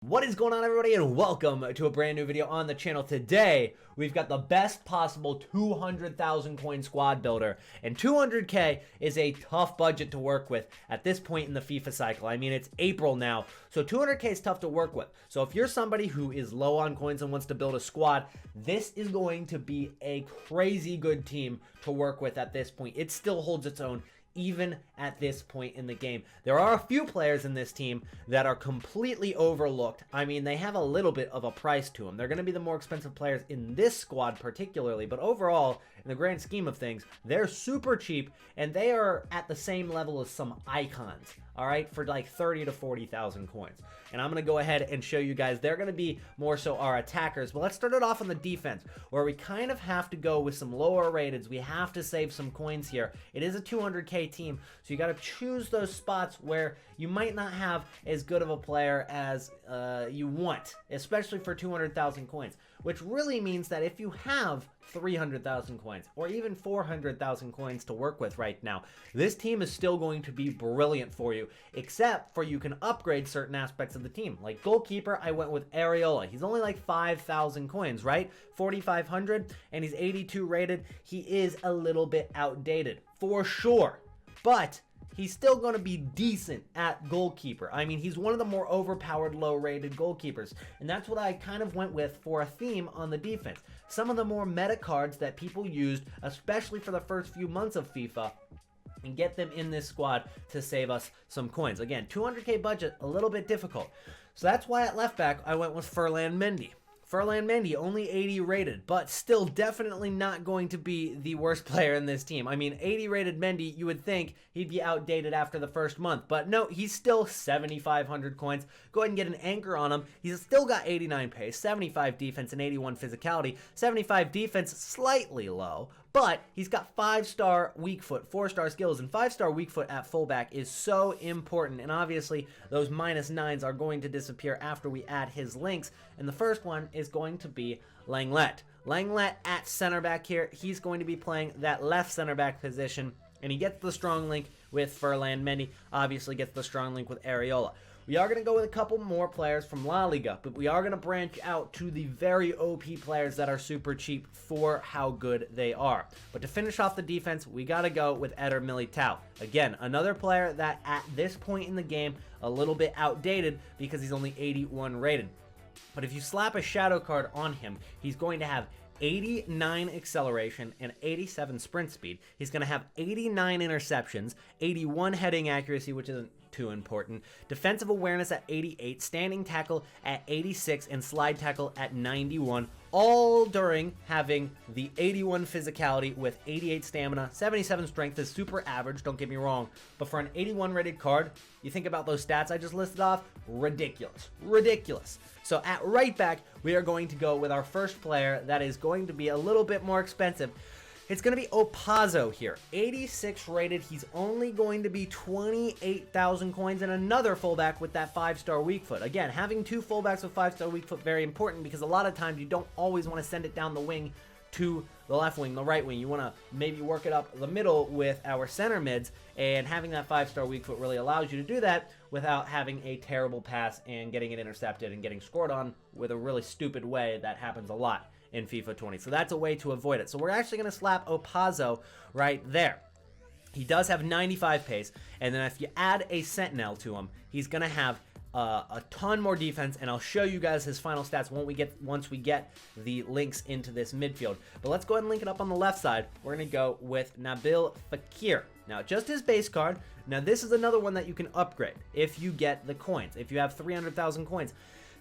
What is going on, everybody, and welcome to a brand new video on the channel. Today we've got the best possible 200,000 coin squad builder, and 200k is a tough budget to work with at this point in the FIFA cycle. I mean, it's April now, so 200k is tough to work with. So if you're somebody who is low on coins and wants to build a squad, this is going to be a crazy good team to work with at this point. It still holds its own even at this point in the game. There are a few players in this team that are completely overlooked. I mean, they have a little bit of a price to them. They're going to be the more expensive players in this squad particularly, but overall, in the grand scheme of things, they're super cheap, and they are at the same level as some icons, all right, for like 30 to 40,000 coins. And I'm going to go ahead and show you guys. They're going to be more so our attackers, but let's start it off on the defense, where we kind of have to go with some lower rateds. We have to save some coins here. It is a 200k team, so you got to choose those spots where you might not have as good of a player as you want, especially for 200,000 coins, which really means that if you have 300,000 coins or even 400,000 coins to work with right now, this team is still going to be brilliant for you, except for you can upgrade certain aspects of the team. Like goalkeeper, I went with Areola. He's only like 5,000 coins, right? 4,500, and he's 82 rated. He is a little bit outdated for sure, but he's still going to be decent at goalkeeper. I mean, he's one of the more overpowered, low-rated goalkeepers, and that's what I kind of went with for a theme on the defense. Some of the more meta cards that people used, especially for the first few months of FIFA, and get them in this squad to save us some coins. Again, 200k budget, a little bit difficult. So that's why at left back, I went with Ferland Mendy. Ferland Mendy, only 80 rated, but still definitely not going to be the worst player in this team. I mean, 80 rated Mendy, you would think he'd be outdated after the first month, but no, he's still 7,500 coins. Go ahead and get an anchor on him. He's still got 89 pace, 75 defense, and 81 physicality. 75 defense, slightly low, but he's got 5-star weak foot, 4-star skills, and 5-star weak foot at fullback is so important. And obviously, those -9s are going to disappear after we add his links. And the first one is going to be Langlet. Langlet at center back here. He's going to be playing that left center back position, and he gets the strong link with Ferland Mendy. Obviously, gets the strong link with Areola. We are going to go with a couple more players from La Liga, but we are going to branch out to the very OP players that are super cheap for how good they are. But to finish off the defense, we got to go with Eder Militao. Again, another player that at this point in the game, a little bit outdated because he's only 81 rated. But if you slap a shadow card on him, he's going to have 89 acceleration and 87 sprint speed. He's going to have 89 interceptions, 81 heading accuracy, which isn't too important, defensive awareness at 88, standing tackle at 86, and slide tackle at 91, all during having the 81 physicality with 88 stamina. 77 strength is super average, don't get me wrong, but for an 81 rated card, you think about those stats I just listed off, ridiculous, ridiculous. So at right back, we are going to go with our first player that is going to be a little bit more expensive. It's going to be Opazo here, 86 rated. He's only going to be 28,000 coins, and another fullback with that 5-star weak foot. Again, having two fullbacks with 5-star weak foot, very important, because a lot of times you don't always want to send it down the wing to the left wing, the right wing. You want to maybe work it up the middle with our center mids, and having that 5-star weak foot really allows you to do that without having a terrible pass and getting it intercepted and getting scored on with a really stupid way that happens a lot in FIFA 20. So that's a way to avoid it. So we're actually going to slap Opazo right there. He does have 95 pace, and then if you add a sentinel to him, he's going to have a ton more defense, and I'll show you guys his final stats once we get the links into this midfield. But let's go ahead and link it up on the left side. We're going to go with Nabil Fekir. Now, just his base card. Now, this is another one that you can upgrade if you get the coins. If you have 300,000 coins,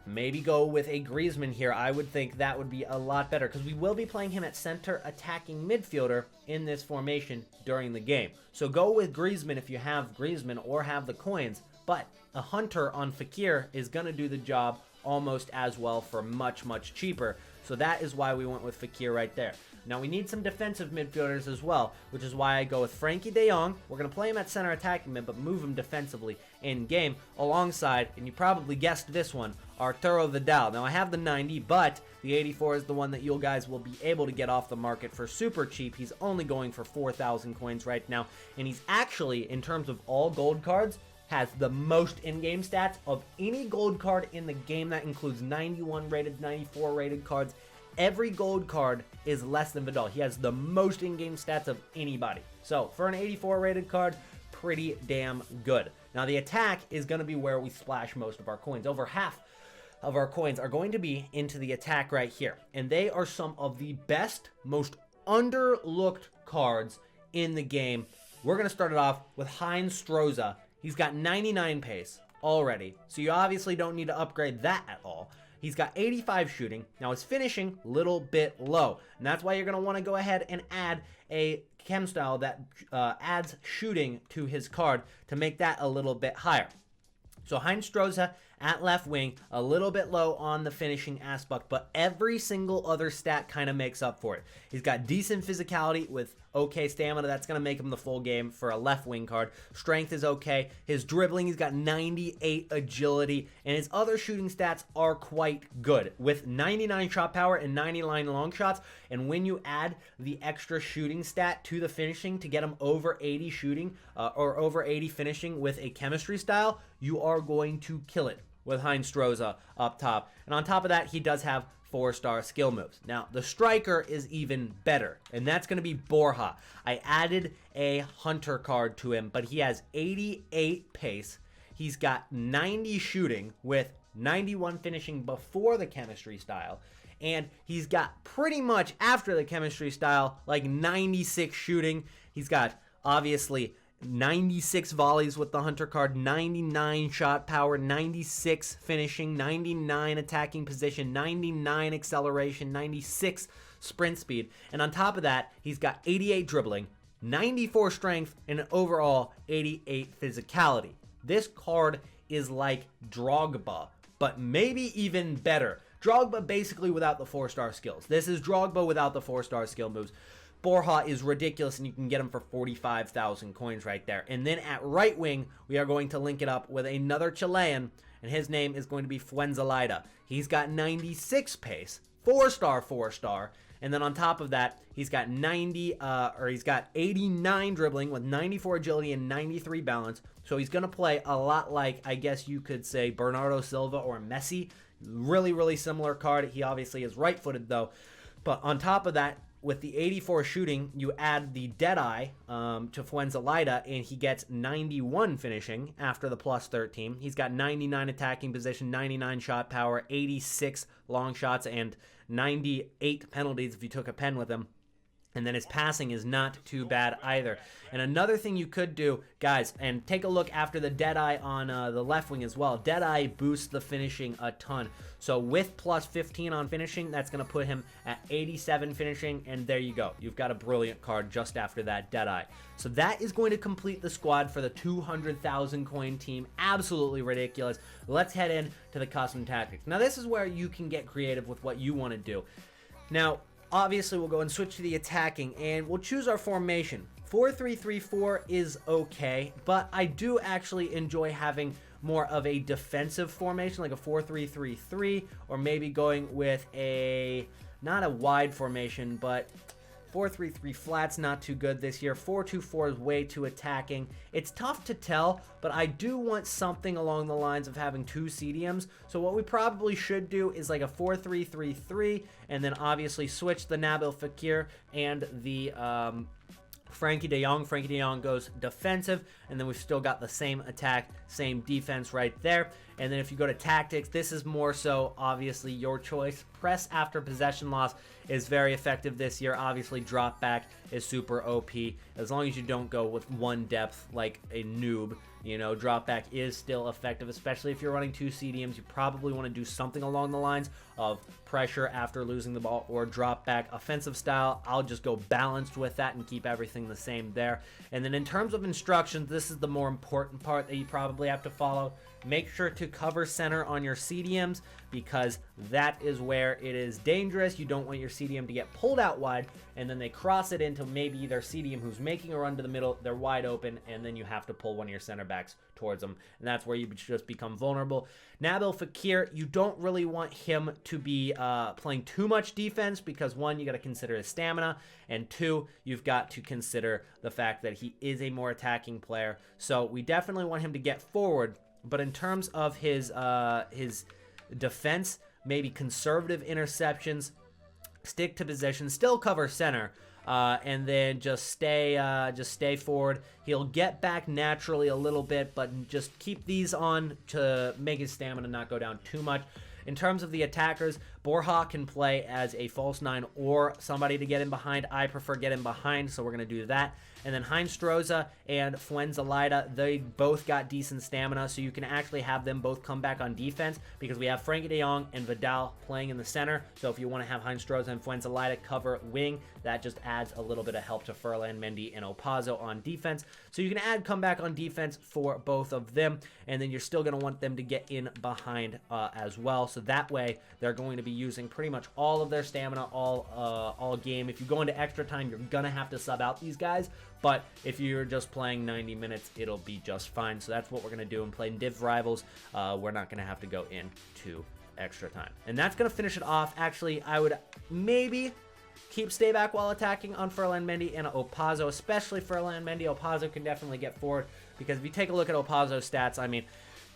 maybe go with a Griezmann here. I would think that would be a lot better, because we will be playing him at center attacking midfielder in this formation during the game. So go with Griezmann if you have Griezmann or have the coins, but a Hunter on Fekir is going to do the job almost as well for much, much cheaper. So that is why we went with Fekir right there. Now we need some defensive midfielders as well, which is why I go with Frankie de Jong. We're going to play him at center attacking mid, but move him defensively in game alongside, and you probably guessed this one, Arturo Vidal. Now I have the 90, but the 84 is the one that you guys will be able to get off the market for super cheap. He's only going for 4,000 coins right now, and he's actually, in terms of all gold cards, has the most in-game stats of any gold card in the game. That includes 91 rated, 94 rated cards. Every gold card is less than Vidal. He has the most in-game stats of anybody. So for an 84 rated card, pretty damn good. Now the attack is going to be where we splash most of our coins. Over half of our coins are going to be into the attack right here. And they are some of the best, most underlooked cards in the game. We're going to start it off with Heinz Stroza. He's got 99 pace already, so you obviously don't need to upgrade that at all. He's got 85 shooting. Now his finishing, little bit low, and that's why you're going to want to go ahead and add a chem style that adds shooting to his card to make that a little bit higher. So Heinz Stroza at left wing, a little bit low on the finishing aspect, but every single other stat kind of makes up for it. He's got decent physicality with okay stamina. That's going to make him the full game for a left wing card. Strength is okay. His dribbling, he's got 98 agility, and his other shooting stats are quite good with 99 shot power and 99 long shots. And when you add the extra shooting stat to the finishing to get him over 80 shooting or over 80 finishing with a chemistry style, you are going to kill it with Heinz Stroza up top. And on top of that, he does have 4-star skill moves. Now, the striker is even better, and that's going to be Borja. I added a hunter card to him, but he has 88 pace. He's got 90 shooting with 91 finishing before the chemistry style. And he's got pretty much after the chemistry style, like 96 shooting. He's got, obviously, 96 volleys with the hunter card, 99 shot power, 96 finishing, 99 attacking position, 99 acceleration, 96 sprint speed. And on top of that, he's got 88 dribbling, 94 strength, and an overall 88 physicality. This card is like Drogba, but maybe even better. Drogba basically without the 4-star skills. This is Drogba without the 4-star skill moves. Borja is ridiculous, and you can get him for 45,000 coins right there. And then at right wing, we are going to link it up with another Chilean, and his name is going to be Fuenzalida. He's got 96 pace, 4-star, and then on top of that, he's got 89 dribbling with 94 agility and 93 balance. So he's going to play a lot like, I guess you could say, Bernardo Silva or Messi. Really, really similar card. He obviously is right-footed, though. But on top of that, with the 84 shooting, you add the Deadeye to Fuenzalida, and he gets 91 finishing after the plus 13. He's got 99 attacking position, 99 shot power, 86 long shots, and 98 penalties if you took a pen with him. And then his passing is not too bad either. And another thing you could do, guys, and take a look after the Deadeye on the left wing as well. Deadeye boosts the finishing a ton. So with plus 15 on finishing, that's going to put him at 87 finishing. And there you go. You've got a brilliant card just after that Deadeye. So that is going to complete the squad for the 200,000 coin team. Absolutely ridiculous. Let's head in to the custom tactics. Now, this is where you can get creative with what you want to do. Now, obviously, we'll go and switch to the attacking, and we'll choose our formation. 4-3-3-4 is okay, but I do actually enjoy having more of a defensive formation, like a 4-3-3-3, or maybe going with not a wide formation, but 4-3-3 flat's not too good this year. 4-2-4 is way too attacking. It's tough to tell, but I do want something along the lines of having 2 CDMs. So what we probably should do is like a 4-3-3-3, and then obviously switch the Nabil Fekir and the Frankie de Jong. Frankie de Jong goes defensive, and then we've still got the same attack, same defense right there. And then if you go to tactics, this is more so obviously your choice. Press after possession loss is very effective this year. Obviously, drop back is super OP. As long as you don't go with one depth like a noob, you know, drop back is still effective, especially if you're running 2 CDMs. You probably want to do something along the lines of pressure after losing the ball or drop back offensive style. I'll just go balanced with that and keep everything the same there. And then in terms of instructions, this is the more important part that you probably have to follow. Make sure to cover center on your CDMs because that is where it is dangerous. You don't want your CDM to get pulled out wide and then they cross it into maybe their CDM who's making a run to the middle. They're wide open and then you have to pull one of your center backs towards them. And that's where you just become vulnerable. Nabil Fekir, you don't really want him to be playing too much defense because one, you got to consider his stamina, and two, you've got to consider the fact that he is a more attacking player. So we definitely want him to get forward. But in terms of his defense, maybe conservative interceptions, stick to position, still cover center, and then just stay forward. He'll get back naturally a little bit, but just keep these on to make his stamina not go down too much. In terms of the attackers, Borja can play as a false 9 or somebody to get in behind. I prefer get in behind, so we're going to do that. And then Heinz-Stroza and Fuenzalida, they both got decent stamina, so you can actually have them both come back on defense because we have Frankie de Jong and Vidal playing in the center. So if you want to have Heinz-Stroza and Fuenzalida cover wing, that just adds a little bit of help to Ferland Mendy and Opazo on defense. So you can come back on defense for both of them, and then you're still going to want them to get in behind as well. So that way, they're going to be using pretty much all of their stamina all game. If you go into extra time, you're going to have to sub out these guys. But if you're just playing 90 minutes, it'll be just fine. So that's what we're going to do. And playing Div Rivals, we're not going to have to go into extra time. And that's going to finish it off. Actually, I would maybe keep stay back while attacking on Ferland Mendy and Opazo, especially Ferland Mendy. Opazo can definitely get forward because if you take a look at Opazo's stats, I mean,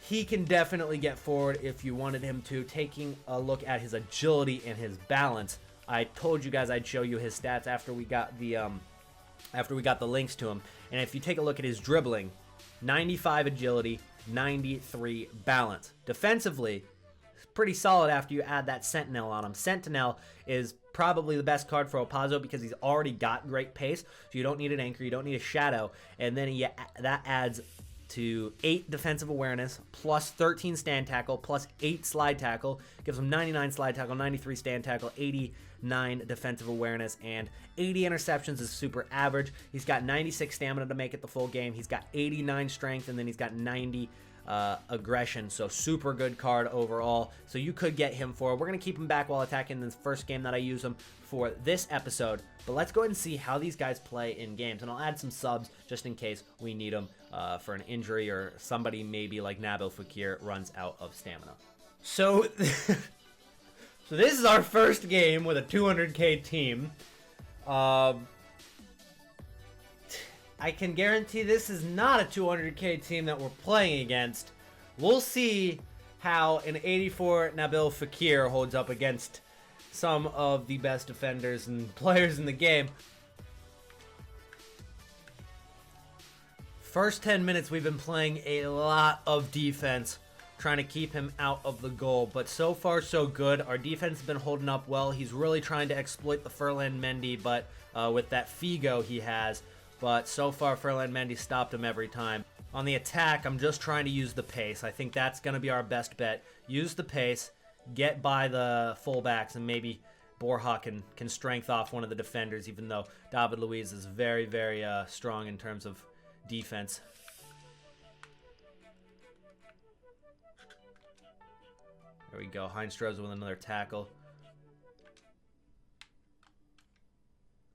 he can definitely get forward if you wanted him to. Taking a look at his agility and his balance, I told you guys I'd show you his stats after we got the links to him. And if you take a look at his dribbling, 95 agility, 93 balance. Defensively, pretty solid after you add that Sentinel on him. Sentinel is probably the best card for Opazo because he's already got great pace, so you don't need an anchor, you don't need a shadow, and then that adds to 8 defensive awareness, plus 13 stand tackle, plus 8 slide tackle, gives him 99 slide tackle, 93 stand tackle, 89 defensive awareness, and 80 interceptions is super average. He's got 96 stamina to make it the full game. He's got 89 strength, and then he's got 90 aggression, so super good card overall. So you could get him for. We're going to keep him back while attacking in this first game that I use him for this episode. But let's go ahead and see how these guys play in games, and I'll add some subs just in case we need them for an injury or somebody maybe like Nabil Fekir runs out of stamina. So, so this is our first game with a 200k team. I can guarantee this is not a 200k team that we're playing against. We'll see how an 84 Nabil Fekir holds up against some of the best defenders and players in the game. First 10 minutes we've been playing a lot of defense, trying to keep him out of the goal, but so far so good. Our defense has been holding up well. He's really trying to exploit the Ferland Mendy, but with that Figo he has. But so far, Ferland Mendy stopped him every time. On the attack, I'm just trying to use the pace. I think that's going to be our best bet. Use the pace, get by the fullbacks, and maybe Borja can strength off one of the defenders, even though David Luiz is very, very strong in terms of defense. There we go. Heinz-Stroza with another tackle.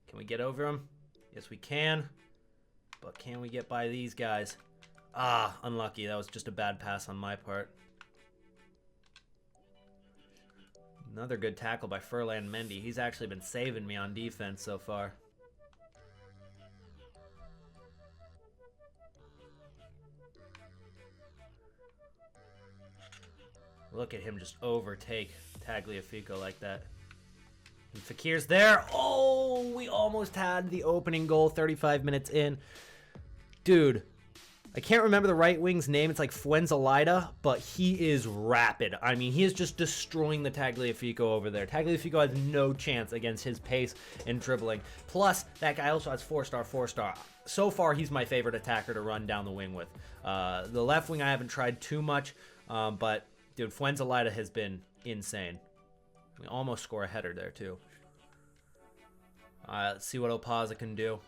Can we get over him? Yes, we can. But can we get by these guys? Ah, unlucky. That was just a bad pass on my part. Another good tackle by Ferland Mendy. He's actually been saving me on defense so far. Look at him just overtake Tagliafico like that. And Fekir's there. Oh, we almost had the opening goal 35 minutes in. Dude, I can't remember the right wing's name. It's like Fuenzalida, but he is rapid. I mean, he is just destroying the Tagliafico over there. Tagliafico has no chance against his pace and dribbling. Plus, that guy also has 4-star. So far, he's my favorite attacker to run down the wing with. The left wing I haven't tried too much, but dude, Fuenzalida has been insane. We almost score a header there, too. Let's see what Opaza can do.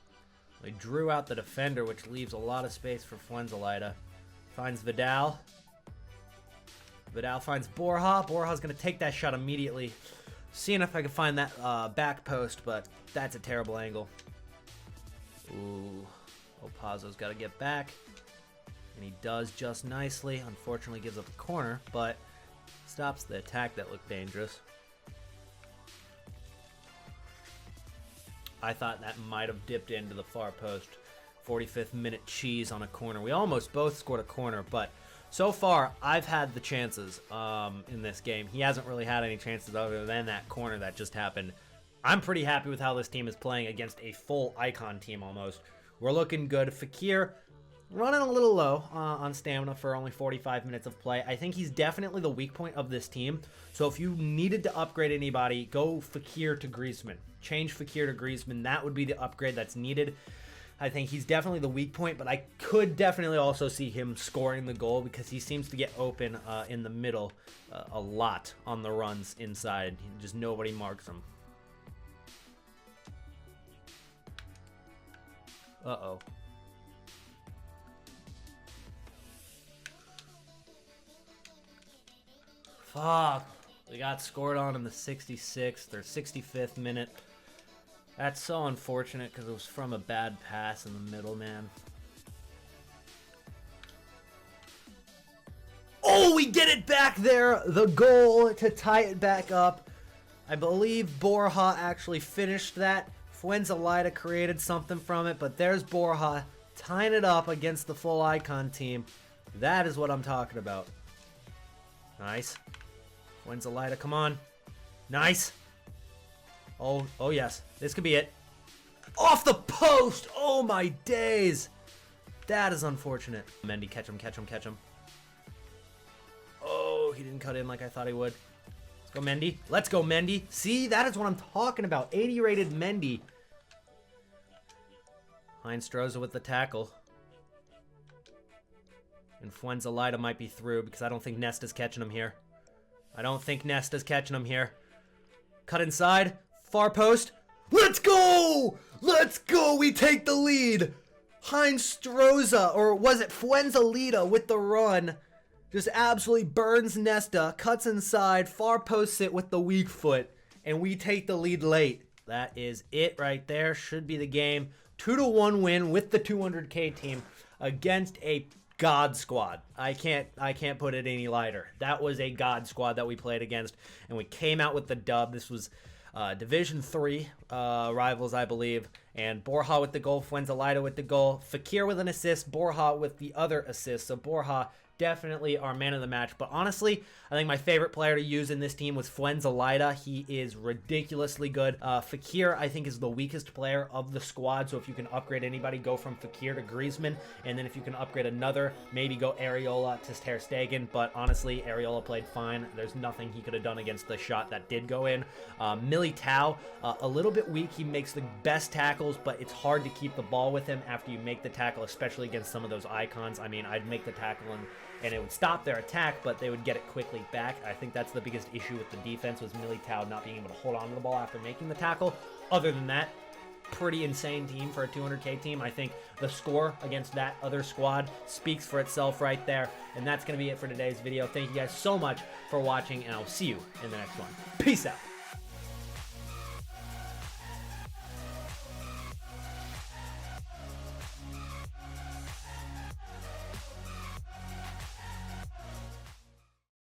They drew out the defender, which leaves a lot of space for Fuenzalida. Finds Vidal. Vidal finds Borja. Borja's going to take that shot immediately. Seeing if I can find that back post, but that's a terrible angle. Ooh. Opazzo's got to get back. And he does just nicely. Unfortunately gives up the corner, but stops the attack that looked dangerous. I thought that might have dipped into the far post. 45th minute cheese on a corner. We almost both scored a corner, but so far I've had the chances in this game. He hasn't really had any chances other than that corner that just happened. I'm pretty happy with how this team is playing against a full icon team almost. We're looking good. Fakir running a little low on stamina for only 45 minutes of play. I think he's definitely the weak point of this team. So if you needed to upgrade anybody, go Fakir to Griezmann. Change Fakir to Griezmann. That would be the upgrade that's needed. I think he's definitely the weak point, but I could definitely also see him scoring the goal because he seems to get open in the middle a lot on the runs inside. Just nobody marks him. Uh-oh. Fuck. We got scored on in the 66th or 65th minute. That's so unfortunate because it was from a bad pass in the middle, man. Oh, we get it back there. The goal to tie it back up. I believe Borja actually finished that. Fuenzalida created something from it, but there's Borja tying it up against the full icon team. That is what I'm talking about. Nice. Fuenzalida, come on. Nice. Oh yes. This could be it. Off the post! Oh my days! That is unfortunate. Mendy, catch him, catch him, catch him. Oh, he didn't cut in like I thought he would. Let's go, Mendy. Let's go, Mendy. See, that is what I'm talking about. 80 rated Mendy. Heinz Stroza with the tackle. And Fuenzalida might be through because I don't think Nesta's catching him here. I don't think Nesta's catching him here. Cut inside. Far post. Let's go! Let's go! We take the lead. Heinz Stroza, or was it Fuenzalida with the run, just absolutely burns Nesta, cuts inside, far posts it with the weak foot, and we take the lead late. That is it right there. Should be the game. 2-1 win with the 200K team against a God squad. I can't put it any lighter. That was a God squad that we played against, and we came out with the dub. This was Division 3 rivals, I believe, and Borja with the goal, Fuenzalida with the goal, Fakir with an assist, Borja with the other assist. So Borja definitely our man of the match. But honestly, I think my favorite player to use in this team was Fuenzalida. He is ridiculously good. Fakir, I think, is the weakest player of the squad. So if you can upgrade anybody, go from Fakir to Griezmann. And then if you can upgrade another, maybe go Areola to Ter Stegen. But honestly, Areola played fine. There's nothing he could have done against the shot that did go in. Militao, a little bit weak. He makes the best tackles, but it's hard to keep the ball with him after you make the tackle, especially against some of those icons. I mean, I'd make the tackle and it would stop their attack, but they would get it quickly back. I think that's the biggest issue with the defense, was Militao not being able to hold on to the ball after making the tackle. Other than that, pretty insane team for a 200K team. I think the score against that other squad speaks for itself right there. And that's going to be it for today's video. Thank you guys so much for watching, and I'll see you in the next one. Peace out.